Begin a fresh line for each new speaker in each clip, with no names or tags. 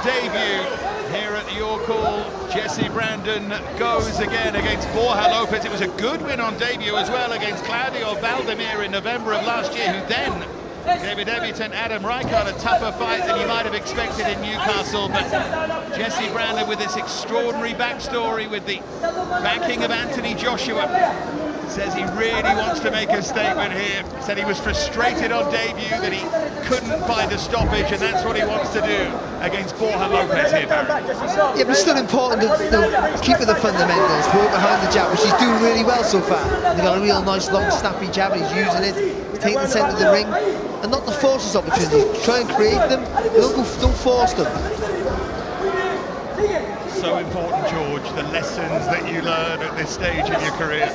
debut here at the York Hall. Jesse Brandon goes again against Borja Lopez. It was a good win on debut as well against Claudio Valdemir in November of last year, who then gave a debutant Adam Rijkaard a tougher fight than you might have expected in Newcastle. But Jesse Brandon, with this extraordinary backstory, with the backing of Anthony Joshua, says he really wants to make a statement here. Said he was frustrated on debut that he couldn't find a stoppage, and that's what he wants to do against Borja Lopez here, Barry.
Yeah, but it's still important to keep with the fundamentals, work behind the jab, which he's doing really well so far. He's got a real nice long snappy jab, and he's using it. He's taking the centre of the ring, and not to force his opportunities. Try and create them, don't force them.
So important, George, the lessons that you learn at this stage in your career.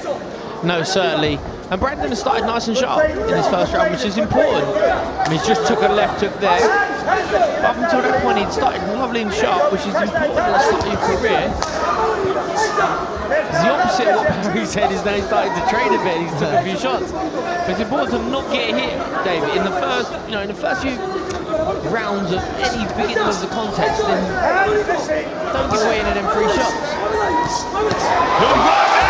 No, certainly. And Brandon has started nice and sharp in his first round, which is important. I mean, he's just took a left hook there. But up until that point, he'd started lovely and sharp, which is important at the start of your career. It's the opposite of what Barry said. Is now he's starting to train a bit. He's took a few shots. But it's important to not get hit, David. In the first, in the first few rounds of any beginning of the contest, then don't give away any of them free shots.
Good work there.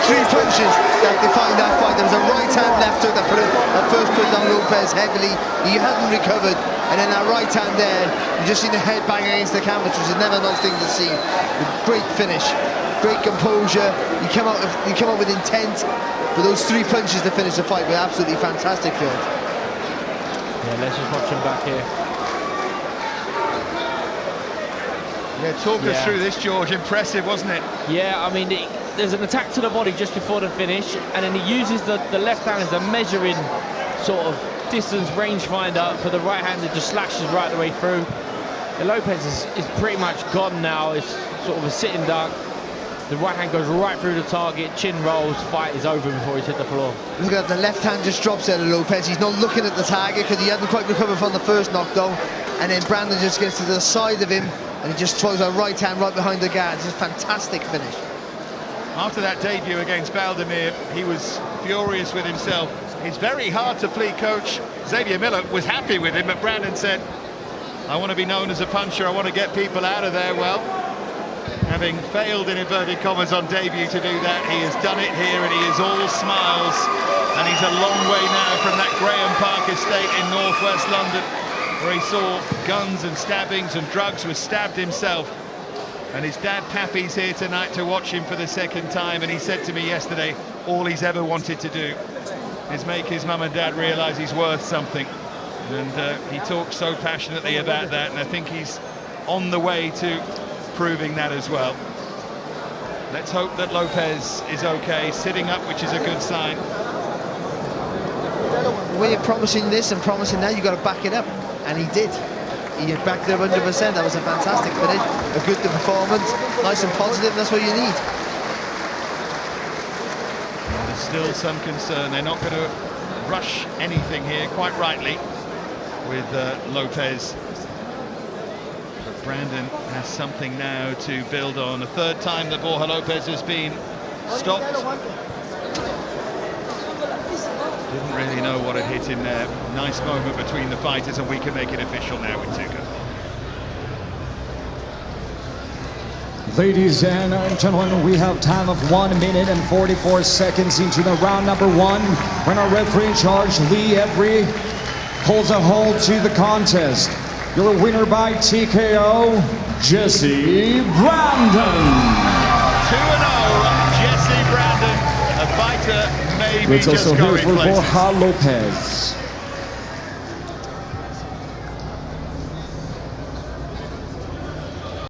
Three punches that defined that fight. There was a right hand left hook that first put down Lopez heavily. He hadn't recovered, and then that right hand there, you just seen the head bang against the canvas, which is never a nice thing to see. Great finish, great composure. He came out with intent, but those three punches to finish the fight were absolutely fantastic, George.
Yeah, let's just watch him back here.
Yeah, talk us through this, George. Impressive, wasn't it?
Yeah, I mean, there's an attack to the body just before the finish, and then he uses the left hand as a measuring sort of distance rangefinder for the right hand that just slashes right the way through. And Lopez is pretty much gone now. It's sort of a sitting duck. The right hand goes right through the target, chin rolls, fight is over before he's hit the floor.
Look at that, the left hand just drops out of Lopez. He's not looking at the target because he hadn't quite recovered from the first knockdown, and then Brandon just gets to the side of him and he just throws a right hand right behind the guard. It's a fantastic finish.
After that debut against Valdemir, he was furious with himself. His very hard-to-please coach, Xavier Miller, was happy with him, but Brandon said, I want to be known as a puncher, I want to get people out of there. Well, having failed in inverted commas on debut to do that, he has done it here, and he is all smiles. And he's a long way now from that Graham Park estate in northwest London, where he saw guns and stabbings and drugs, was stabbed himself. And his dad Pappy's here tonight to watch him for the second time, and he said to me yesterday, all he's ever wanted to do is make his mum and dad realise he's worth something. And he talks so passionately about that, and I think he's on the way to proving that as well. Let's hope that Lopez is okay, sitting up, which is a good sign.
When you're promising this and promising that, you've got to back it up, and he did. He backed it up 100%. That was a fantastic finish, a good performance, nice and positive. That's what you need.
There's still some concern. They're not going to rush anything here, quite rightly, with Lopez. But Brandon has something now to build on. The third time that Borja Lopez has been stopped. Didn't really know what had hit him there. Nice moment between the fighters, and we can make it official now with Tuka.
Ladies and gentlemen, we have time of 1 minute and 44 seconds into the round number one, when our referee in charge, Lee Every, holds a hold to the contest. Your winner by TKO, Jesse Brandon.
2-0, Jesse Brandon, a fighter maybe
Let's
just
also hear
going
for
places.
Borja Lopez.